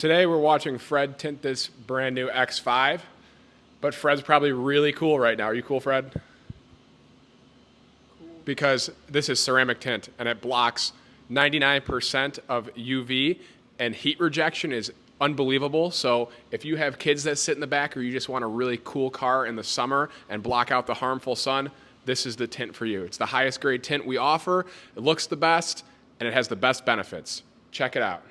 Today we're watching Fred tint this brand new X5, but Fred's probably really cool right now. Are you cool, Fred? Cool. Because this is ceramic tint and it blocks 99% of UV, and heat rejection is unbelievable. So if you have kids that sit in the back, or you just want a really cool car in the summer and block out the harmful sun, this is the tint for you. It's the highest grade tint we offer. It looks the best and it has the best benefits. Check it out.